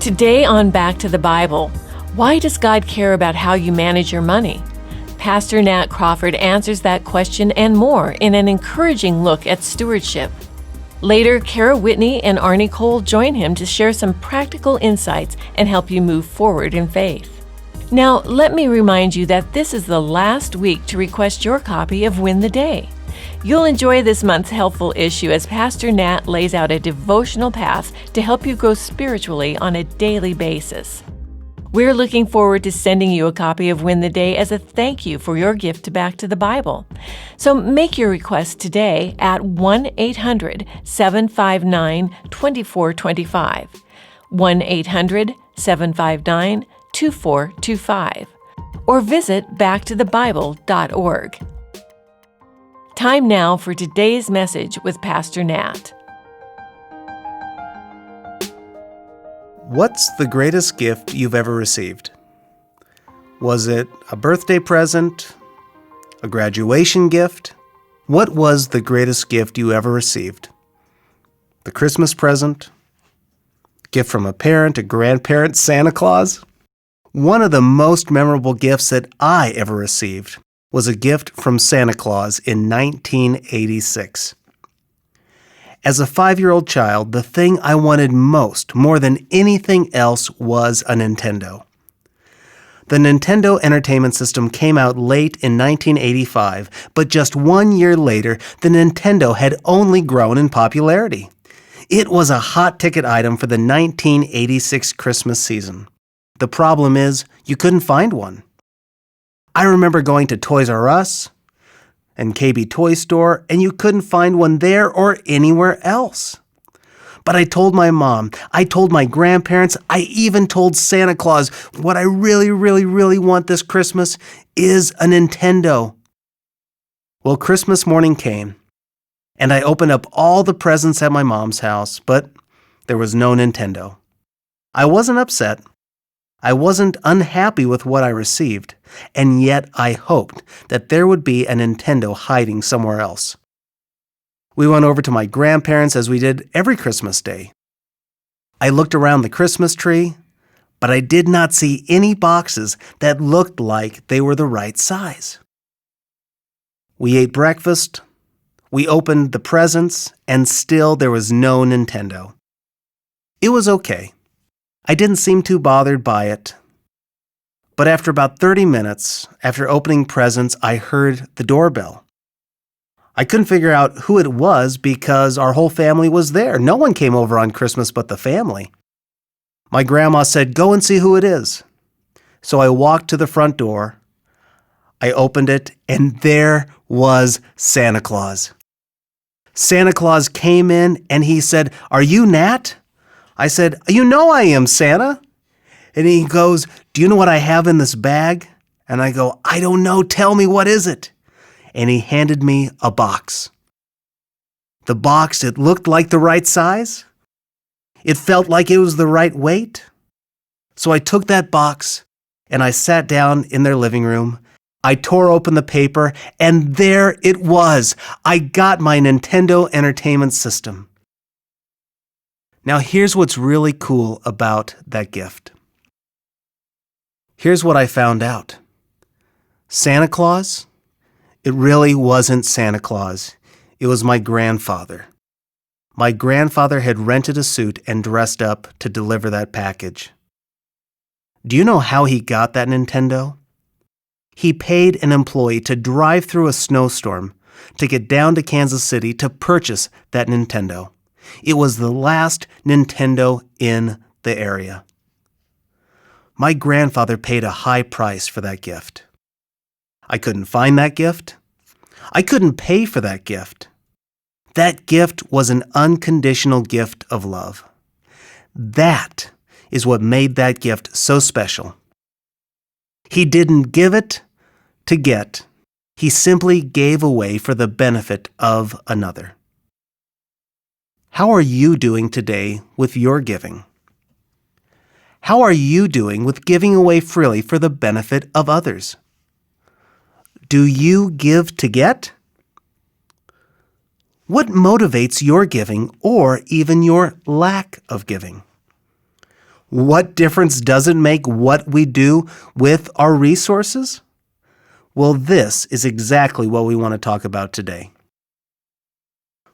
Today on Back to the Bible, why does God care about how you manage your money? Pastor Nat Crawford answers that question and more in an encouraging look at stewardship. Later, Cara, Whitney, and Arnie join him to share some practical insights and help you move forward in faith. Now, let me remind you that this is the last week to request your copy of Win the Day. You'll enjoy this month's helpful issue as Pastor Nat lays out a devotional path to help you grow spiritually on a daily basis. We're looking forward to sending you a copy of Win the Day as a thank you for your gift to Back to the Bible. So make your request today at 1-800-759-2425, 1-800-759-2425, or visit backtothebible.org. Time now for today's message with Pastor Nat. What's the greatest gift you've ever received? Was it a birthday present? A graduation gift? What was the greatest gift you ever received? The Christmas present? Gift from a parent, a grandparent, Santa Claus? One of the most memorable gifts that I ever received was a gift from Santa Claus in 1986. As a 5-year-old child, the thing I wanted most, more than anything else, was a Nintendo. The Nintendo Entertainment System came out late in 1985, but just 1 year later, the Nintendo had only grown in popularity. It was a hot-ticket item for the 1986 Christmas season. The problem is, you couldn't find one. I remember going to Toys R Us and KB Toy Store, and you couldn't find one there or anywhere else. But I told my mom, I told my grandparents, I even told Santa Claus, what I really want this Christmas is a Nintendo. Well, Christmas morning came, and I opened up all the presents at my mom's house, but there was no Nintendo. I wasn't upset. I wasn't unhappy with what I received, and yet I hoped that there would be a Nintendo hiding somewhere else. We went over to my grandparents as we did every Christmas day. I looked around the Christmas tree, but I did not see any boxes that looked like they were the right size. We ate breakfast, we opened the presents, and still there was no Nintendo. It was okay. I didn't seem too bothered by it. But after about 30 minutes, after opening presents, I heard the doorbell. I couldn't figure out who it was because our whole family was there. No one came over on Christmas but the family. My grandma said, "Go and see who it is." So I walked to the front door. I opened it, and there was Santa Claus. Santa Claus came in and he said, "Are you Nat?" I said, "You know I am, Santa." And he goes, "Do you know what I have in this bag?" And I go, "I don't know. Tell me, what is it?" And he handed me a box. The box, it looked like the right size. It felt like it was the right weight. So I took that box and I sat down in their living room. I tore open the paper and there it was. I got my Nintendo Entertainment System. Now here's what's really cool about that gift. Here's what I found out. Santa Claus, it really wasn't Santa Claus. It was my grandfather. My grandfather had rented a suit and dressed up to deliver that package. Do you know how he got that Nintendo? He paid an employee to drive through a snowstorm to get down to Kansas City to purchase that Nintendo. It was the last Nintendo in the area. My grandfather paid a high price for that gift. I couldn't find that gift. I couldn't pay for that gift. That gift was an unconditional gift of love. That is what made that gift so special. He didn't give it to get. He simply gave away for the benefit of another. How are you doing today with your giving? How are you doing with giving away freely for the benefit of others? Do you give to get? What motivates your giving or even your lack of giving? What difference does it make what we do with our resources? Well, this is exactly what we want to talk about today.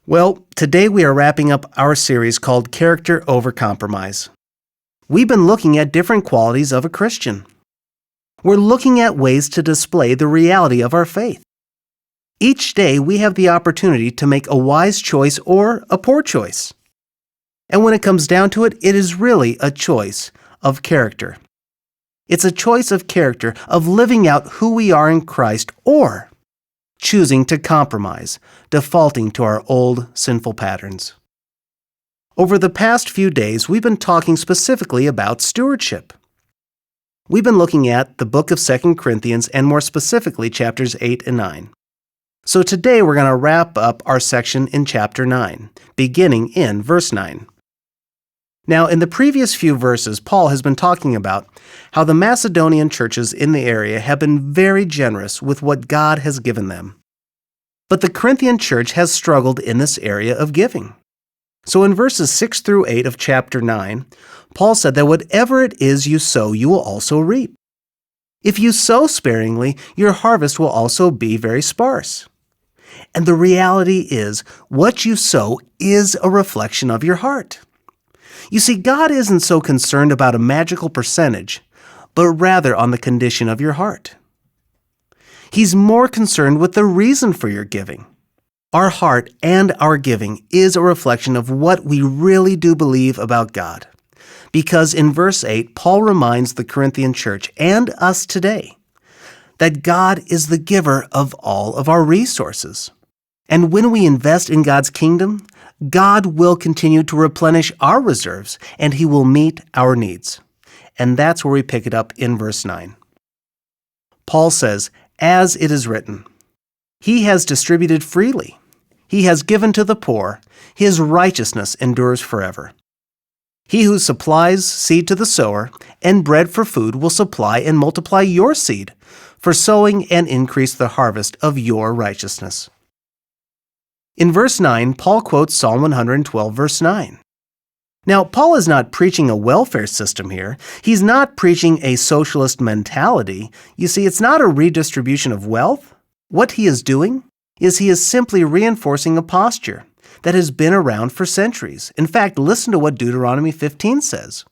Well, today we are wrapping up our series called Character Over Compromise. We've been looking at different qualities of a Christian. We're looking at ways to display the reality of our faith. Each day we have the opportunity to make a wise choice or a poor choice. And when it comes down to it, it is really a choice of character. It's a choice of character, of living out who we are in Christ, or choosing to compromise, defaulting to our old sinful patterns. Over the past few days, we've been talking specifically about stewardship. We've been looking at the book of 2 Corinthians, and more specifically, chapters 8 and 9. So today we're going to wrap up our section in chapter 9, beginning in verse 9. Now, in the previous few verses, Paul has been talking about how the Macedonian churches in the area have been very generous with what God has given them. But the Corinthian church has struggled in this area of giving. So in verses 6 through 8 of chapter 9, Paul said that whatever it is you sow, you will also reap. If you sow sparingly, your harvest will also be very sparse. And the reality is, what you sow is a reflection of your heart. You see, God isn't so concerned about a magical percentage, but rather on the condition of your heart. He's more concerned with the reason for your giving. Our heart and our giving is a reflection of what we really do believe about God. Because in verse 8, Paul reminds the Corinthian church and us today that God is the giver of all of our resources. And when we invest in God's kingdom, God will continue to replenish our reserves, and He will meet our needs. And that's where we pick it up in verse 9. Paul says, "As it is written, He has distributed freely. He has given to the poor. His righteousness endures forever. He who supplies seed to the sower and bread for food will supply and multiply your seed for sowing and increase the harvest of your righteousness." In verse 9, Paul quotes Psalm 112, verse 9. Now, Paul is not preaching a welfare system here. He's not preaching a socialist mentality. You see, it's not a redistribution of wealth. What he is doing is he is simply reinforcing a posture that has been around for centuries. In fact, listen to what Deuteronomy 15 says.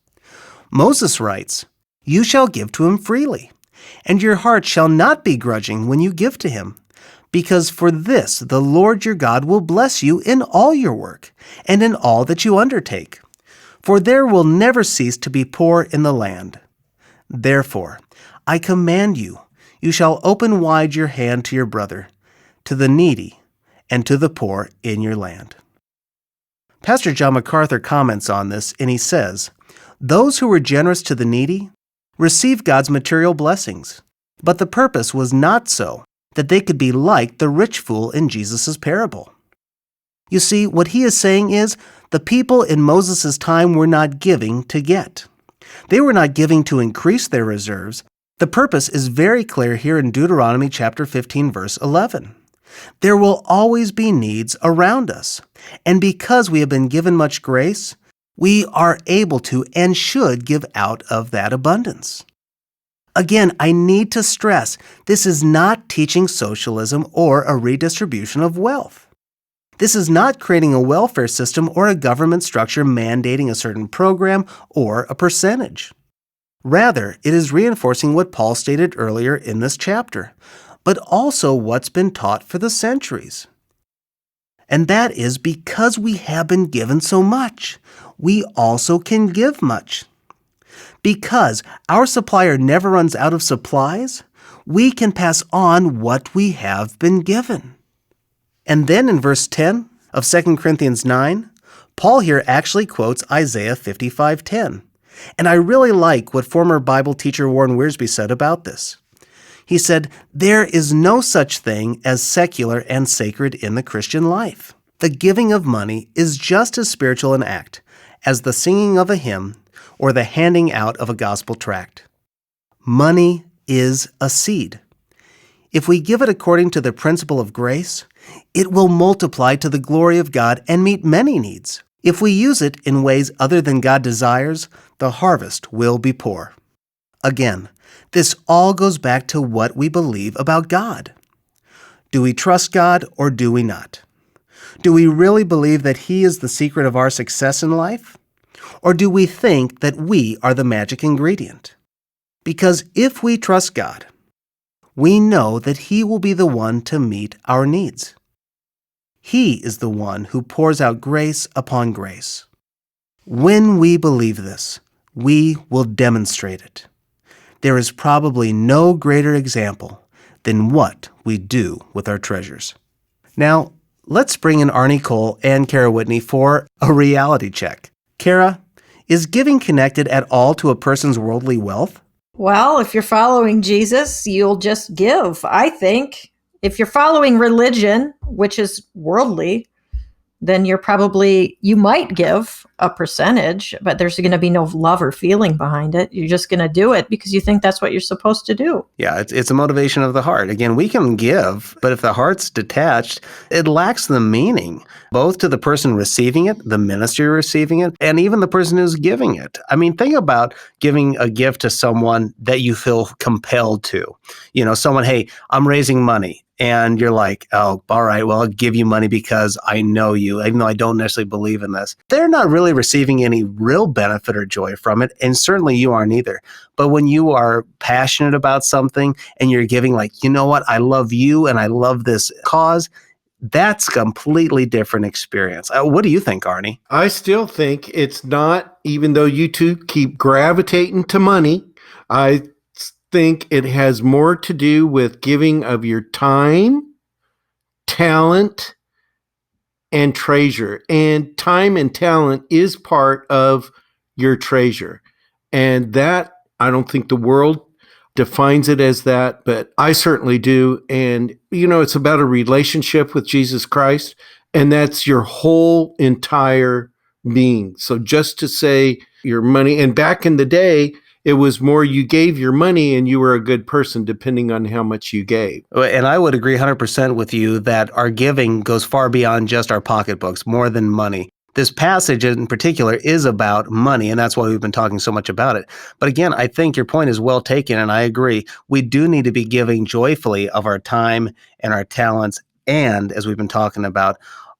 Moses writes, "You shall give to him freely, and your heart shall not be grudging when you give to him. Because for this the Lord your God will bless you in all your work, and in all that you undertake. For there will never cease to be poor in the land. Therefore, I command you, you shall open wide your hand to your brother, to the needy, and to the poor in your land." Pastor John MacArthur comments on this, and he says, "Those who were generous to the needy received God's material blessings, but the purpose was not so that they could be like the rich fool in Jesus' parable." You see, what he is saying is, the people in Moses' time were not giving to get. They were not giving to increase their reserves. The purpose is very clear here in Deuteronomy chapter 15, verse 11. There will always be needs around us, and because we have been given much grace, we are able to and should give out of that abundance. Again, I need to stress, this is not teaching socialism or a redistribution of wealth. This is not creating a welfare system or a government structure mandating a certain program or a percentage. Rather, it is reinforcing what Paul stated earlier in this chapter, but also what's been taught for the centuries. And that is because we have been given so much, we also can give much. Because our supplier never runs out of supplies, we can pass on what we have been given. And then in verse 10 of 2 Corinthians 9, Paul here actually quotes Isaiah 55:10. And I really like what former Bible teacher Warren Wiersbe said about this. He said, "There is no such thing as secular and sacred in the Christian life. The giving of money is just as spiritual an act as the singing of a hymn or the handing out of a gospel tract. Money is a seed. If we give it according to the principle of grace, it will multiply to the glory of God and meet many needs, If we use it in ways other than God desires, the harvest will be poor. Again, this all goes back to what we believe about God. Do we trust God or do we not? Do we really believe that He is the secret of our success in life? Or do we think that we are the magic ingredient? Because if we trust God, we know that He will be the one to meet our needs. He is the one who pours out grace upon grace. When we believe this, we will demonstrate it. There is probably no greater example than what we do with our treasures. Now, let's bring in Arnie Cole and Cara Whitney for a reality check. Cara, is giving connected at all to a person's worldly wealth? Well, if you're following Jesus, you'll just give, I think. If you're following religion, which is worldly, then you might give a percentage, but there's going to be no love or feeling behind it. You're just going to do it because you think that's what you're supposed to do. Yeah, it's a motivation of the heart. Again, we can give, but if the heart's detached, it lacks the meaning, both to the person receiving it, the ministry receiving it, and even the person who's giving it. I mean, think about giving a gift to someone that you feel compelled to. Someone, hey, I'm raising money. And you're like, oh, all right, well, I'll give you money because I know you, even though I don't necessarily believe in this. They're not really receiving any real benefit or joy from it, and certainly you aren't either. But when you are passionate about something and you're giving like, you know what, I love you and I love this cause, that's a completely different experience. What do you think, Arnie? I still think it's not, even though you two keep gravitating to money, I think it has more to do with giving of your time, talent, and treasure. And time and talent is part of your treasure. And that, I don't think the world defines it as that, but I certainly do. And, it's about a relationship with Jesus Christ, and that's your whole entire being. So just to say your money, and back in the day, it was more you gave your money and you were a good person depending on how much you gave. And I would agree 100% with you that our giving goes far beyond just our pocketbooks, more than money. This passage in particular is about money, and that's why we've been talking so much about it. But again, I think your point is well taken, and I agree. We do need to be giving joyfully of our time and our talents, and as we've been talking about,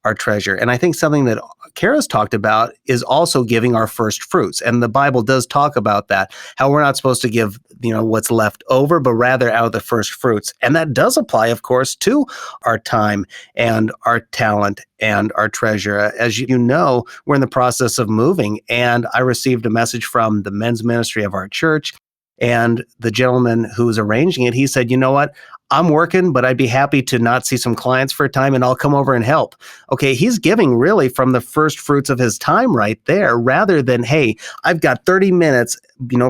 our treasure. And I think something that Cara's talked about is also giving our first fruits. And the Bible does talk about that, how we're not supposed to give, what's left over, but rather out of the first fruits. And that does apply, of course, to our time and our talent and our treasure. As you know, we're in the process of moving, and I received a message from the men's ministry of our church. And the gentleman who was arranging it, he said, you know what? I'm working, but I'd be happy to not see some clients for a time and I'll come over and help. Okay, he's giving really from the first fruits of his time right there, rather than, hey, I've got 30 minutes,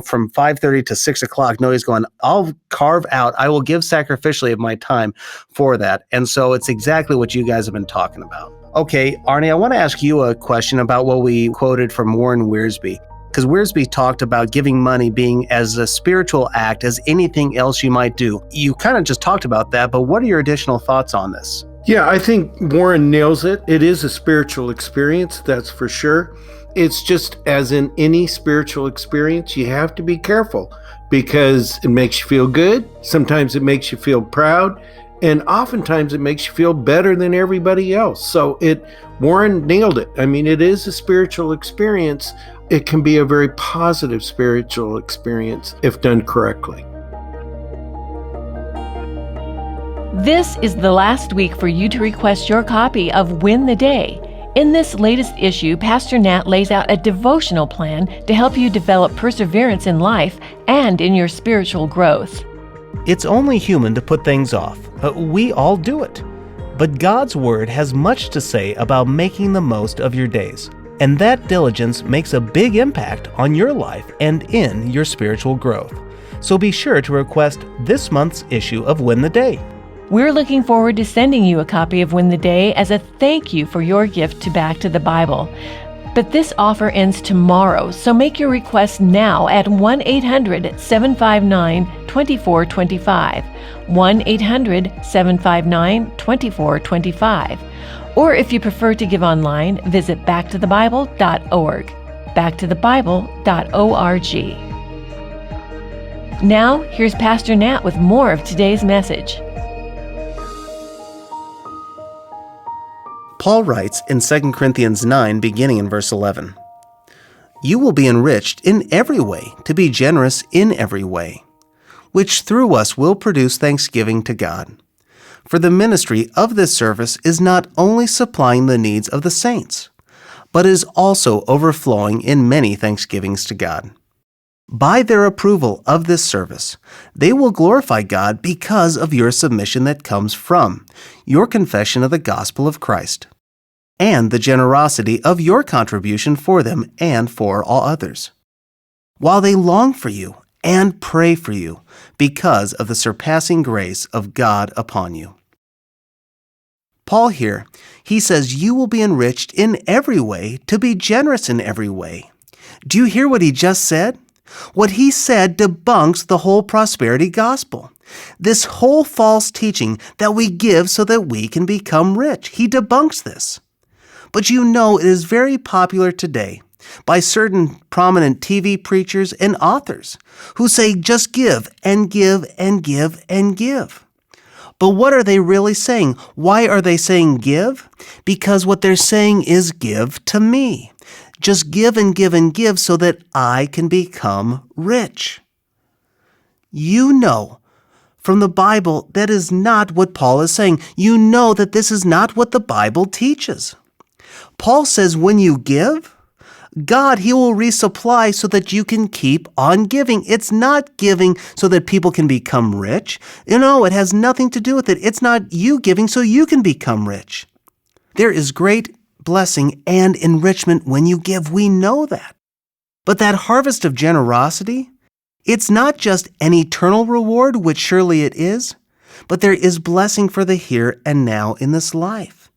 from 5:30 to 6 o'clock. No, he's going, I'll carve out, I will give sacrificially of my time for that. And so it's exactly what you guys have been talking about. Okay, Arnie, I want to ask you a question about what we quoted from Warren Wiersbe. Because Wiersbe talked about giving money being as a spiritual act as anything else you might do. You kind of just talked about that, but what are your additional thoughts on this? Yeah, I think Warren nails it. It is a spiritual experience, that's for sure. It's just as in any spiritual experience, you have to be careful because it makes you feel good. Sometimes it makes you feel proud. And oftentimes it makes you feel better than everybody else. So Warren nailed it. I mean, it is a spiritual experience. It can be a very positive spiritual experience if done correctly. This is the last week for you to request your copy of Win the Day. In this latest issue, Pastor Nat lays out a devotional plan to help you develop perseverance in life and in your spiritual growth. It's only human to put things off. We all do it. But God's Word has much to say about making the most of your days. And that diligence makes a big impact on your life and in your spiritual growth. So be sure to request this month's issue of Win the Day. We're looking forward to sending you a copy of Win the Day as a thank you for your gift to Back to the Bible. But this offer ends tomorrow, so make your request now at 1-800-759-2425, 1-800-759-2425. Or if you prefer to give online, visit backtothebible.org. backtothebible.org. Now, here's Pastor Nat with more of today's message. Paul writes in 2 Corinthians 9, beginning in verse 11, "You will be enriched in every way, to be generous in every way, which through us will produce thanksgiving to God. For the ministry of this service is not only supplying the needs of the saints, but is also overflowing in many thanksgivings to God. By their approval of this service, they will glorify God because of your submission that comes from your confession of the gospel of Christ, and the generosity of your contribution for them and for all others, while they long for you and pray for you because of the surpassing grace of God upon you." Paul here, he says you will be enriched in every way, to be generous in every way. Do you hear what he just said? What he said debunks the whole prosperity gospel. This whole false teaching that we give so that we can become rich. He debunks this. But you know it is very popular today by certain prominent TV preachers and authors who say just give and give and give and give. But what are they really saying? Why are they saying give? Because what they're saying is give to me. Just give and give and give so that I can become rich. You know from the Bible that is not what Paul is saying. You know that this is not what the Bible teaches. Paul says when you give, God, He will resupply so that you can keep on giving. It's not giving so that people can become rich. You know, it has nothing to do with it. It's not you giving so you can become rich. There is great blessing and enrichment when you give. We know that. But that harvest of generosity, it's not just an eternal reward, which surely it is, but there is blessing for the here and now in this life.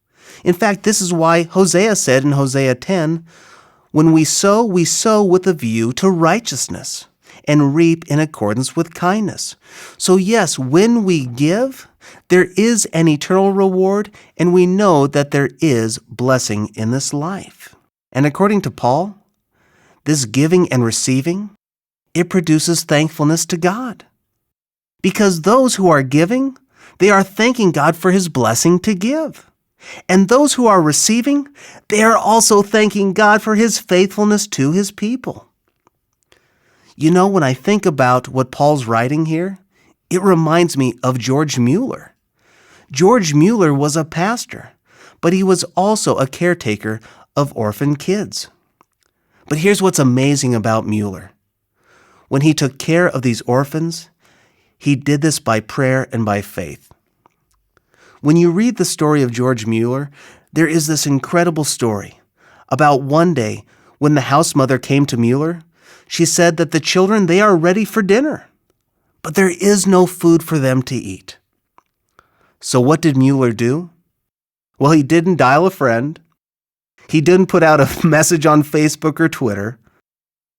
In fact, this is why Hosea said in Hosea 10, "When we sow with a view to righteousness, and reap in accordance with kindness." So yes, when we give, there is an eternal reward, and we know that there is blessing in this life. And according to Paul, this giving and receiving, it produces thankfulness to God. Because those who are giving, they are thanking God for His blessing to give. And those who are receiving, they are also thanking God for His faithfulness to His people. You know, when I think about what Paul's writing here, it reminds me of George Mueller. George Mueller was a pastor, but he was also a caretaker of orphan kids. But here's what's amazing about Mueller. When he took care of these orphans, he did this by prayer and by faith. When you read the story of George Mueller, there is this incredible story about one day when the house mother came to Mueller. She said that the children, they are ready for dinner, but there is no food for them to eat. So what did Mueller do? Well, he didn't dial a friend. He didn't put out a message on Facebook or Twitter.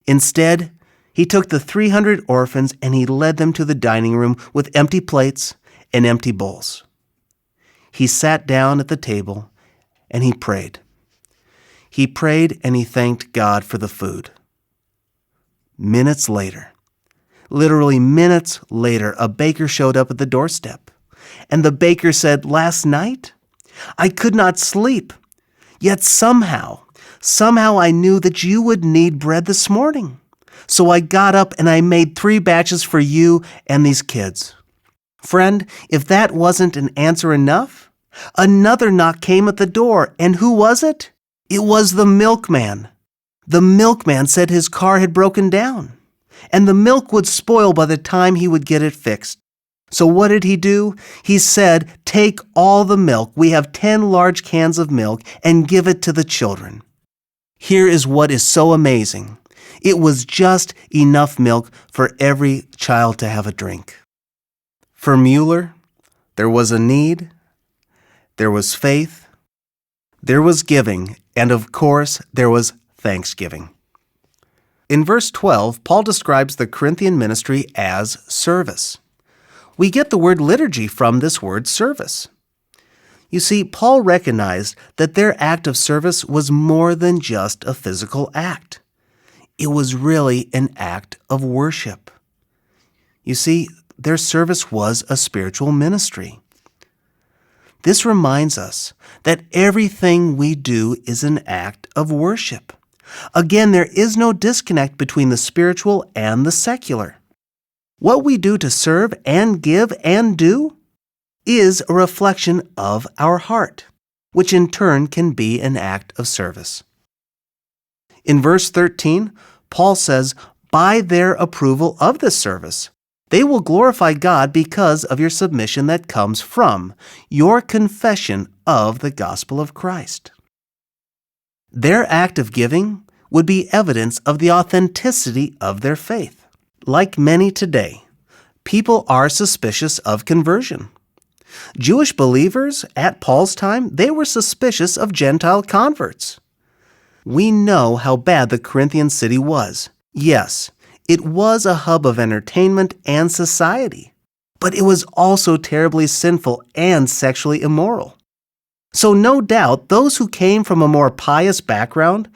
Instead, he took the 300 orphans and he led them to the dining room with empty plates and empty bowls. He sat down at the table and he prayed. He prayed and he thanked God for the food. Minutes later, literally minutes later, a baker showed up at the doorstep. And the baker said, "Last night, I could not sleep. Yet somehow I knew that you would need bread this morning. So I got up and I made 3 batches for you and these kids." Friend, if that wasn't an answer enough, another knock came at the door. And who was it? It was the milkman. The milkman said his car had broken down, and the milk would spoil by the time he would get it fixed. So what did he do? He said, "Take all the milk. We have 10 large cans of milk, and give it to the children." Here is what is so amazing. It was just enough milk for every child to have a drink. For Mueller, there was a need, there was faith, there was giving, and of course, there was thanksgiving. In verse 12, Paul describes the Corinthian ministry as service. We get the word liturgy from this word service. You see, Paul recognized that their act of service was more than just a physical act. It was really an act of worship. You see, their service was a spiritual ministry. This reminds us that everything we do is an act of worship. Again, there is no disconnect between the spiritual and the secular. What we do to serve and give and do is a reflection of our heart, which in turn can be an act of service. In verse 13, Paul says, "By their approval of this service, they will glorify God because of your submission that comes from your confession of the gospel of Christ." Their act of giving would be evidence of the authenticity of their faith. Like many today, people are suspicious of conversion. Jewish believers at Paul's time, they were suspicious of Gentile converts. We know how bad the Corinthian city was. Yes, it was a hub of entertainment and society, but it was also terribly sinful and sexually immoral. So no doubt those who came from a more pious background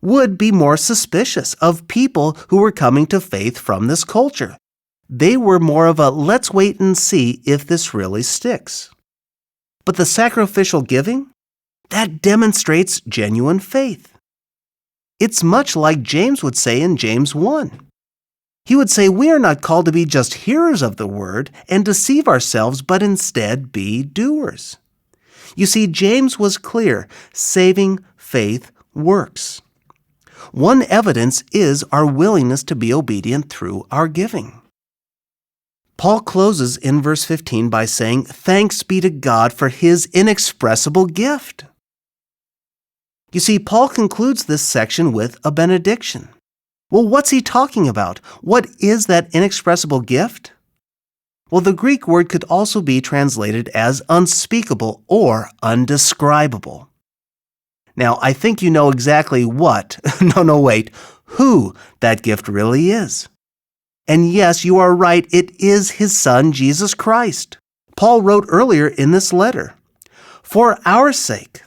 would be more suspicious of people who were coming to faith from this culture. They were more of a let's wait and see if this really sticks. But the sacrificial giving, that demonstrates genuine faith. It's much like James would say in James 1. He would say, we are not called to be just hearers of the word and deceive ourselves, but instead be doers. You see, James was clear, saving faith works. One evidence is our willingness to be obedient through our giving. Paul closes in verse 15 by saying, "Thanks be to God for his inexpressible gift." You see, Paul concludes this section with a benediction. Well, what's he talking about? What is that inexpressible gift? Well, the Greek word could also be translated as unspeakable or undescribable. Now, I think you know exactly what, who that gift really is. And yes, you are right, it is his Son, Jesus Christ. Paul wrote earlier in this letter, For our sake,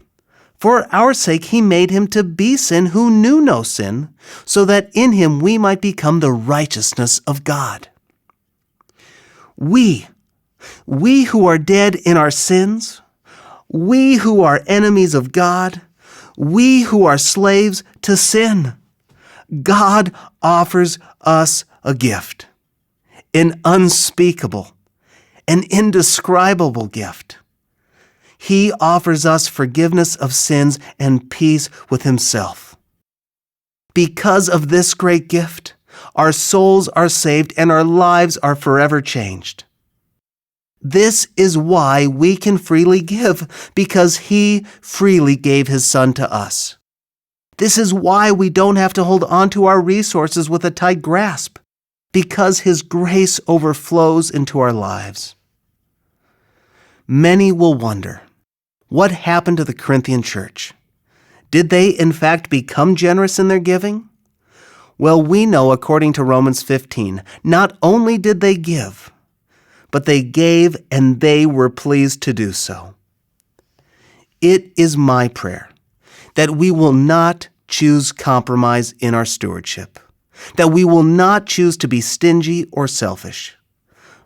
he made him to be sin who knew no sin, so that in him we might become the righteousness of God. We who are dead in our sins, we who are enemies of God, we who are slaves to sin, God offers us a gift, an unspeakable, an indescribable gift. He offers us forgiveness of sins and peace with himself. Because of this great gift, our souls are saved and our lives are forever changed. This is why we can freely give, because he freely gave his Son to us. This is why we don't have to hold on to our resources with a tight grasp, because his grace overflows into our lives. Many will wonder, what happened to the Corinthian church? Did they in fact become generous in their giving? Well, we know according to Romans 15, not only did they give, but they gave and they were pleased to do so. It is my prayer that we will not choose compromise in our stewardship, that we will not choose to be stingy or selfish,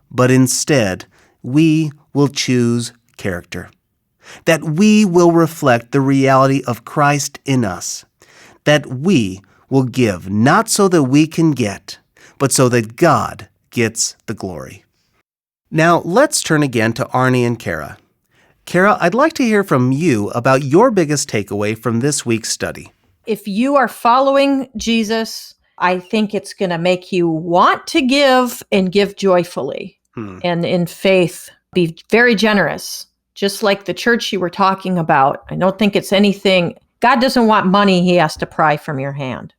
but instead we will choose character, that we will reflect the reality of Christ in us, that we will give not so that we can get, but so that God gets the glory. Now, let's turn again to Arnie and Cara. Cara, I'd like to hear from you about your biggest takeaway from this week's study. If you are following Jesus, I think it's going to make you want to give and give joyfully. And in faith, be very generous. Just like the church you were talking about. I don't think it's anything. God doesn't want money he has to pry from your hand.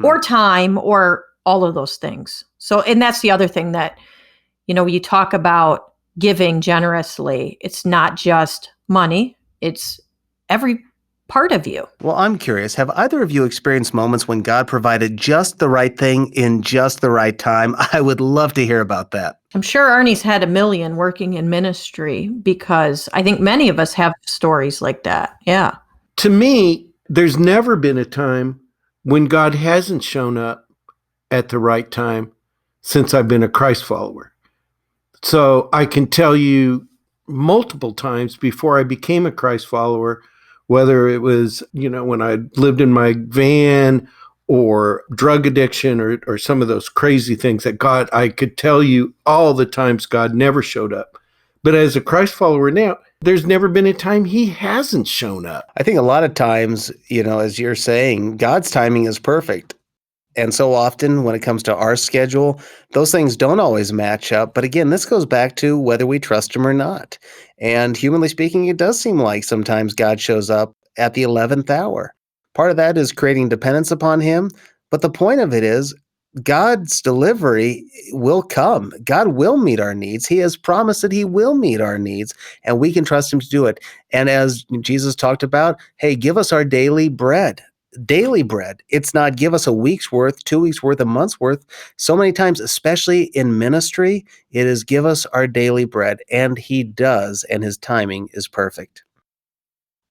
Or time, or all of those things. So, and that's the other thing that, you talk about giving generously. It's not just money. It's every part of you. Well, I'm curious, have either of you experienced moments when God provided just the right thing in just the right time? I would love to hear about that. I'm sure Arnie's had a million working in ministry, because I think many of us have stories like that. Yeah. To me, there's never been a time when God hasn't shown up at the right time since I've been a Christ follower. So I can tell you multiple times before I became a Christ follower, whether it was, when I lived in my van or drug addiction or some of those crazy things that God, I could tell you all the times God never showed up. But as a Christ follower now, there's never been a time he hasn't shown up. I think a lot of times, as you're saying, God's timing is perfect. And so often when it comes to our schedule, those things don't always match up. But again, this goes back to whether we trust him or not. And humanly speaking, it does seem like sometimes God shows up at the 11th hour. Part of that is creating dependence upon him. But the point of it is God's delivery will come. God will meet our needs. He has promised that he will meet our needs, and we can trust him to do it. And as Jesus talked about, hey, give us our daily bread. Daily bread. It's not give us a week's worth, 2 weeks worth, a month's worth. So many times, especially in ministry, it is give us our daily bread. And he does, and his timing is perfect.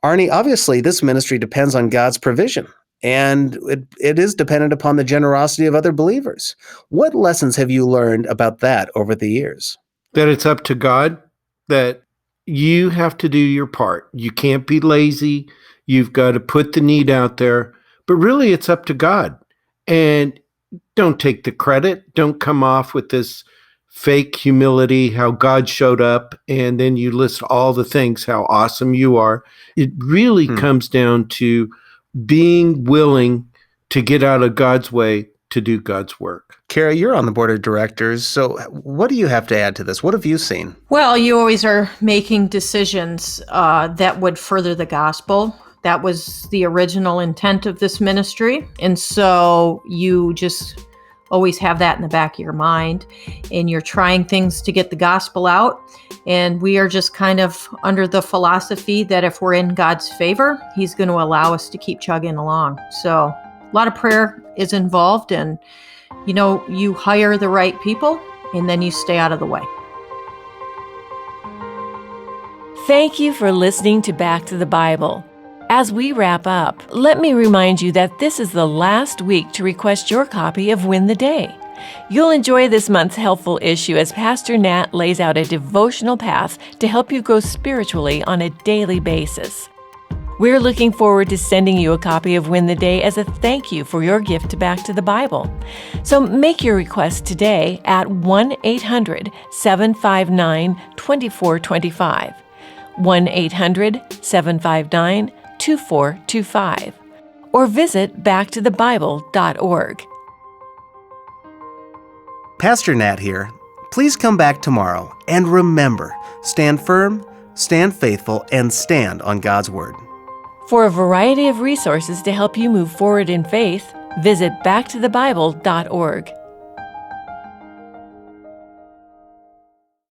Arnie, obviously, this ministry depends on God's provision, and it is dependent upon the generosity of other believers. What lessons have you learned about that over the years? That it's up to God, that you have to do your part. You can't be lazy. You've got to put the need out there. But really, it's up to God. And don't take the credit. Don't come off with this fake humility, how God showed up, and then you list all the things, how awesome you are. It really comes down to being willing to get out of God's way to do God's work. Cara, you're on the board of directors, so what do you have to add to this? What have you seen? Well, you always are making decisions that would further the gospel. That was the original intent of this ministry. And so you just always have that in the back of your mind, and you're trying things to get the gospel out. And we are just kind of under the philosophy that if we're in God's favor, he's going to allow us to keep chugging along. So a lot of prayer is involved, and you hire the right people, and then you stay out of the way. Thank you for listening to Back to the Bible. As we wrap up, let me remind you that this is the last week to request your copy of Win the Day. You'll enjoy this month's helpful issue as Pastor Nat lays out a devotional path to help you grow spiritually on a daily basis. We're looking forward to sending you a copy of Win the Day as a thank you for your gift to Back to the Bible. So make your request today at 1-800-759-2425. 1-800-759-2425. Or visit backtothebible.org. Pastor Nat here. Please come back tomorrow, and remember, stand firm, stand faithful, and stand on God's Word. For a variety of resources to help you move forward in faith, visit backtothebible.org.